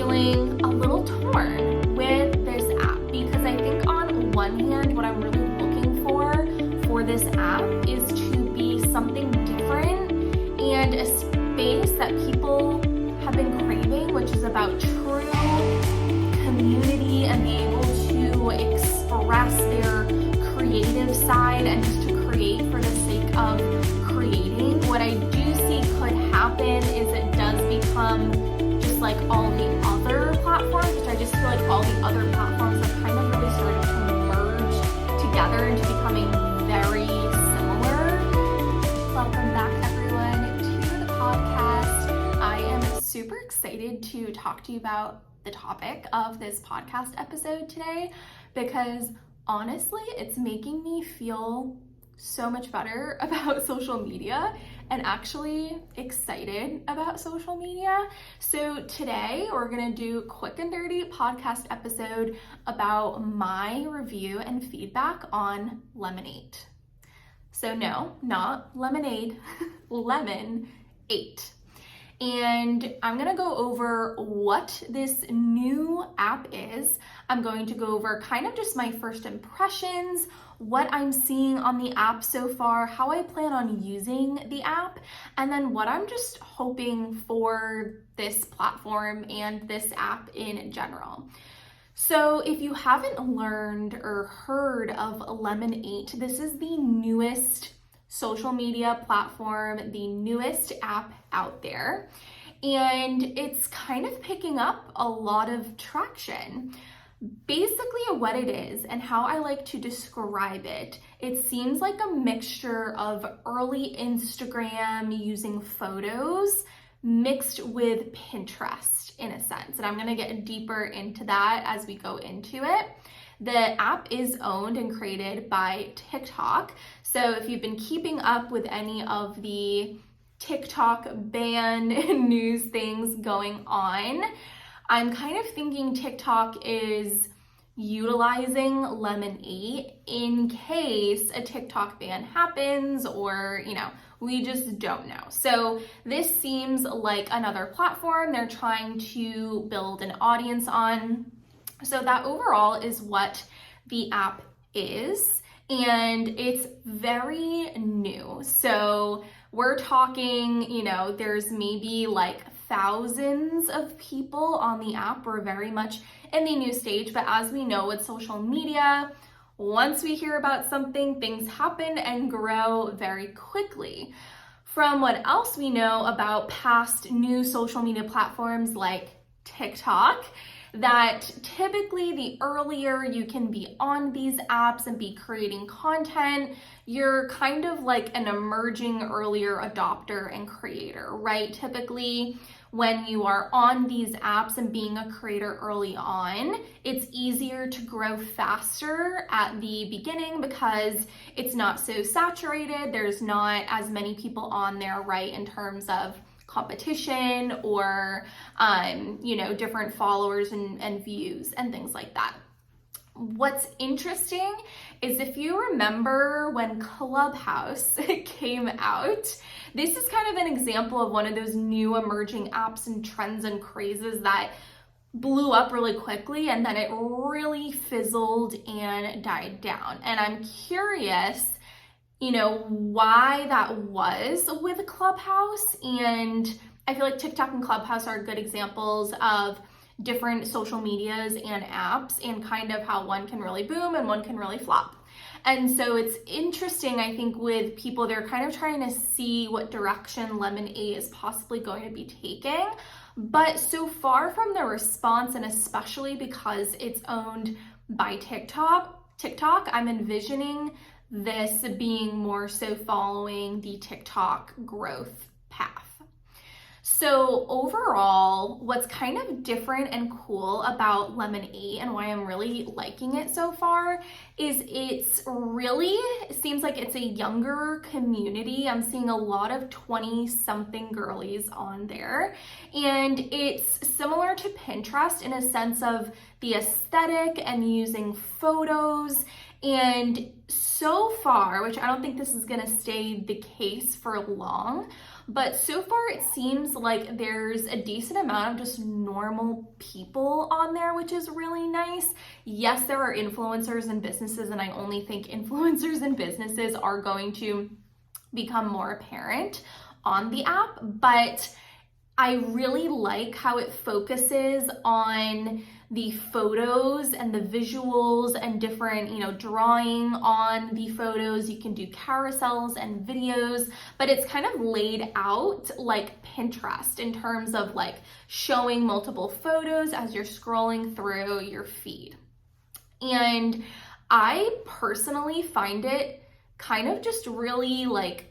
feeling a little torn with this app because I think on one hand, what I'm really looking for this app is to be something different and a space that people have been craving, which is about true community and be able to express their creative side and just to create for the sake of creating. What I do see could happen is it does become just like all the other platforms, which I just feel like all the other platforms have kind of really started to merge together into becoming very similar. Welcome back everyone to the podcast. I am super excited to talk to you about the topic of this podcast episode today because honestly, it's making me feel so much better about social media and actually excited about social media. So today we're gonna do a quick and dirty podcast episode about my review and feedback on Lemon8. So no, not Lemonade, Lemon8. And I'm gonna go over what this new app is. I'm going to go over kind of just my first impressions, what I'm seeing on the app so far, how I plan on using the app, and then what I'm just hoping for this platform and this app in general. So if you haven't learned or heard of Lemon8, this is the newest social media platform, the newest app out there, and it's kind of picking up a lot of traction. Basically what it is and how I like to describe it, it seems like a mixture of early Instagram using photos mixed with Pinterest in a sense, and I'm gonna get deeper into that as we go into it. The app is owned and created by TikTok. So if you've been keeping up with any of the TikTok ban news things going on, I'm kind of thinking TikTok is utilizing Lemon8 in case a TikTok ban happens or, we just don't know. So this seems like another platform they're trying to build an audience on. So that overall is what the app is, and it's very new. So we're talking, there's maybe like thousands of people on the app. We're very much in the new stage, but as we know with social media, once we hear about something, things happen and grow very quickly. From what else we know about past new social media platforms like TikTok, that typically the earlier you can be on these apps and be creating content, you're kind of like an emerging earlier adopter and creator, right? Typically, when you are on these apps and being a creator early on, it's easier to grow faster at the beginning because it's not so saturated. There's not as many people on there, right, in terms of competition or, different followers and views and things like that. What's interesting is if you remember when Clubhouse came out, this is kind of an example of one of those new emerging apps and trends and crazes that blew up really quickly and then it really fizzled and died down. And I'm curious, why that was with Clubhouse. And I feel like TikTok and Clubhouse are good examples of different social medias and apps and kind of how one can really boom and one can really flop. And so it's interesting, I think, with people, they're kind of trying to see what direction Lemon8 is possibly going to be taking. But so far from the response, and especially because it's owned by TikTok, I'm envisioning this being more so following the TikTok growth path. So overall, what's kind of different and cool about Lemon8 and why I'm really liking it so far is it seems like it's a younger community. I'm seeing a lot of 20-something girlies on there. And it's similar to Pinterest in a sense of the aesthetic and using photos. And so far, which I don't think this is gonna stay the case for long, but so far it seems like there's a decent amount of just normal people on there, which is really nice. Yes, there are influencers and businesses, and I only think influencers and businesses are going to become more apparent on the app, but I really like how it focuses on the photos and the visuals and different, drawing on the photos. You can do carousels and videos, but it's kind of laid out like Pinterest in terms of like showing multiple photos as you're scrolling through your feed. And I personally find it kind of just really like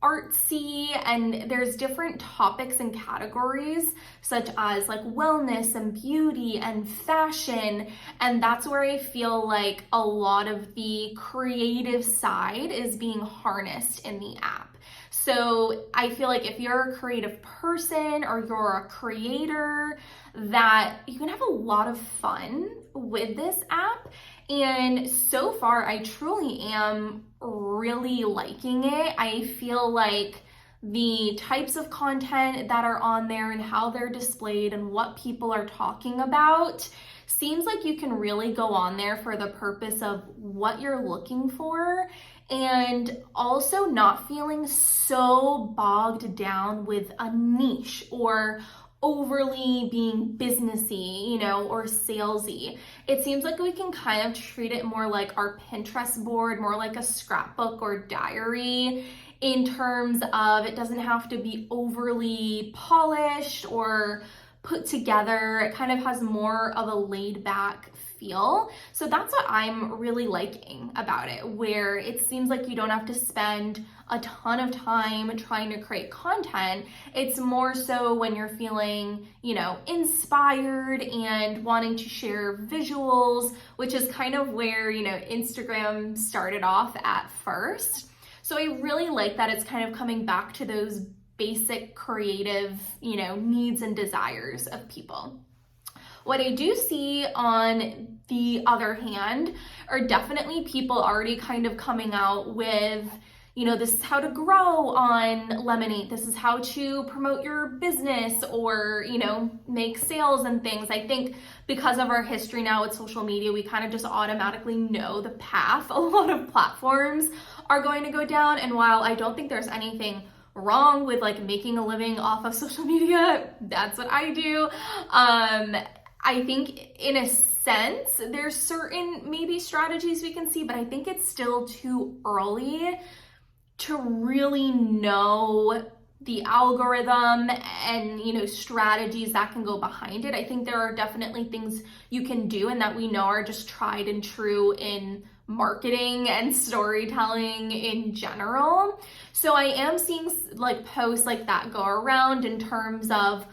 artsy, and there's different topics and categories such as like wellness and beauty and fashion, and that's where I feel like a lot of the creative side is being harnessed in the app. So I feel like if you're a creative person or you're a creator, that you can have a lot of fun with this app. And so far, I truly am really liking it. I feel like the types of content that are on there and how they're displayed and what people are talking about seems like you can really go on there for the purpose of what you're looking for, and also not feeling so bogged down with a niche or overly being businessy, or salesy. It seems like we can kind of treat it more like our Pinterest board, more like a scrapbook or diary, in terms of it doesn't have to be overly polished or put together. It kind of has more of a laid back feel. So that's what I'm really liking about it, where it seems like you don't have to spend a ton of time trying to create content. It's more so when you're feeling, inspired and wanting to share visuals, which is kind of where, Instagram started off at first. So I really like that it's kind of coming back to those basic creative, needs and desires of people. What I do see on the other hand are definitely people already kind of coming out with, this is how to grow on Lemon8. This is how to promote your business or, make sales and things. I think because of our history now with social media, we kind of just automatically know the path a lot of platforms are going to go down. And while I don't think there's anything wrong with like making a living off of social media, that's what I do. I think in a sense, there's certain maybe strategies we can see, but I think it's still too early to really know the algorithm and, strategies that can go behind it. I think there are definitely things you can do and that we know are just tried and true in marketing and storytelling in general. So I am seeing like posts like that go around in terms of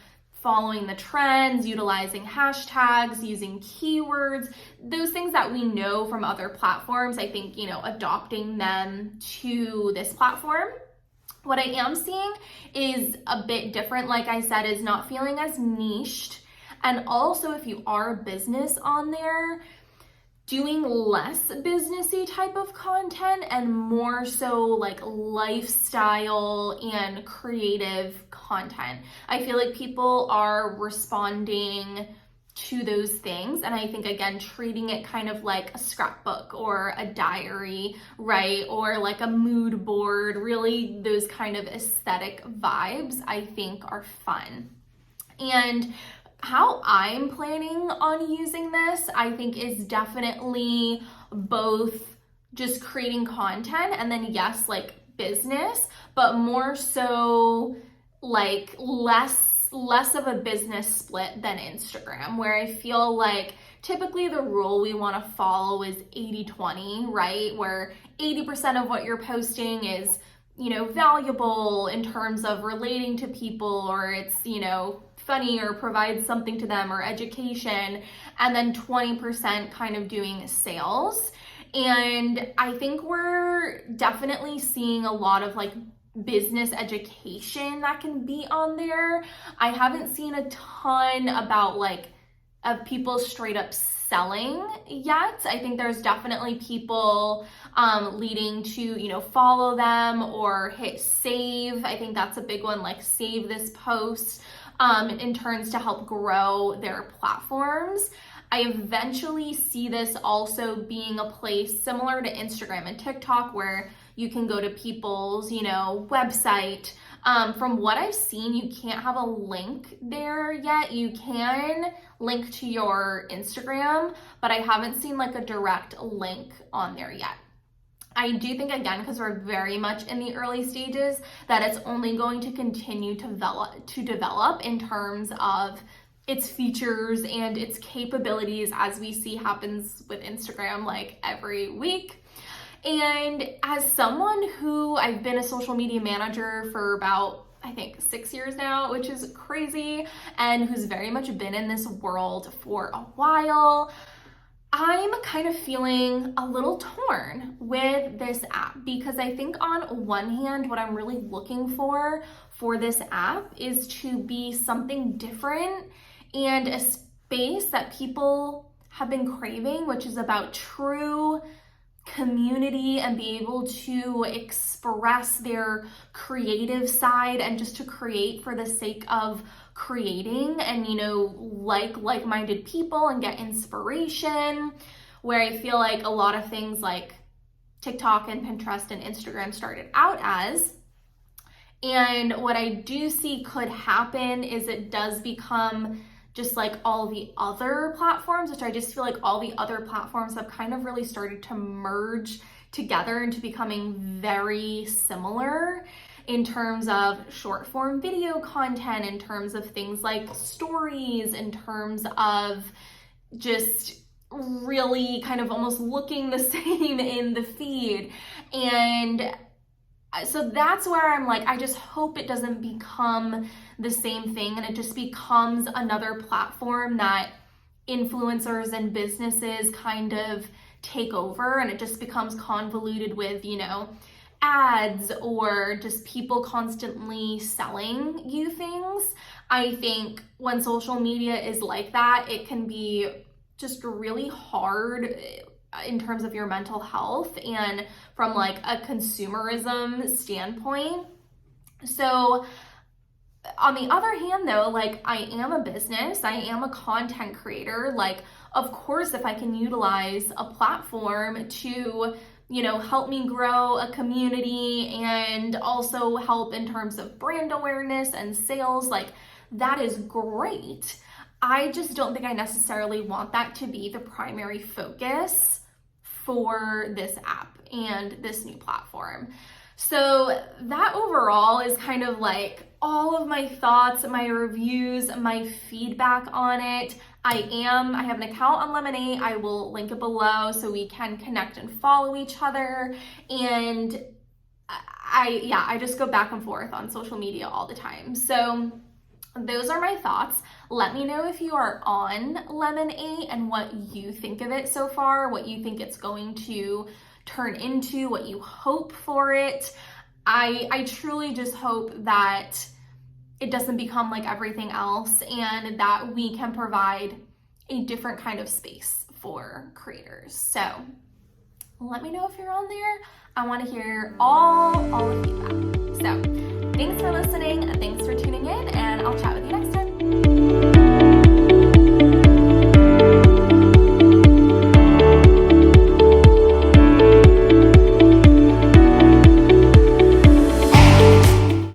following the trends, utilizing hashtags, using keywords, those things that we know from other platforms. I think, adopting them to this platform. What I am seeing is a bit different, like I said, is not feeling as niched. And also, if you are a business on there, doing less businessy type of content and more so like lifestyle and creative content. I feel like people are responding to those things, and I think again treating it kind of like a scrapbook or a diary, right, or like a mood board. Really, those kind of aesthetic vibes I think are fun. And how I'm planning on using this, I think, is definitely both just creating content and then yes, like business, but more so like less of a business split than Instagram, where I feel like typically the rule we want to follow is 80-20, right? Where 80% of what you're posting is, valuable in terms of relating to people, or it's, funny or provides something to them, or education, and then 20% kind of doing sales. And I think we're definitely seeing a lot of like business education that can be on there. I haven't seen a ton about like of people straight up selling yet. I think there's definitely people leading to, follow them or hit save. I think that's a big one, like save this post in turns to help grow their platforms. I eventually see this also being a place similar to Instagram and TikTok where you can go to people's, website. From what I've seen, you can't have a link there yet. You can link to your Instagram, but I haven't seen like a direct link on there yet. I do think, again, because we're very much in the early stages, that it's only going to continue to develop in terms of its features and its capabilities, as we see happens with Instagram like every week. And as someone who I've been a social media manager for about, I think, 6 years now, which is crazy, and who's very much been in this world for a while, I'm kind of feeling a little torn with this app because I think on one hand, what I'm really looking for this app is to be something different and a space that people have been craving, which is about true community and be able to express their creative side and just to create for the sake of creating and, like-minded people and get inspiration, where I feel like a lot of things like TikTok and Pinterest and Instagram started out as. And what I do see could happen is it does become just like all the other platforms, which I just feel like all the other platforms have kind of really started to merge together into becoming very similar in terms of short form video content, in terms of things like stories, in terms of just really kind of almost looking the same in the feed. And so that's where I'm like, I just hope it doesn't become the same thing and it just becomes another platform that influencers and businesses kind of take over and it just becomes convoluted with, ads or just people constantly selling you things. I think when social media is like that, it can be just really hard in terms of your mental health and from like a consumerism standpoint. So on the other hand though, like I am a business, I am a content creator. Like, of course, if I can utilize a platform to, help me grow a community and also help in terms of brand awareness and sales, like that is great. I just don't think I necessarily want that to be the primary focus for this app and this new platform. So that overall is kind of like all of my thoughts, my reviews, my feedback on it. I have an account on Lemon8. I will link it below so we can connect and follow each other. And I just go back and forth on social media all the time. So those are my thoughts. Let me know if you are on Lemon8 and what you think of it so far, what you think it's going to turn into, what you hope for it. I truly just hope that it doesn't become like everything else and that we can provide a different kind of space for creators. So let me know if you're on there. I want to hear all the feedback. So thanks for listening. Thanks for tuning in.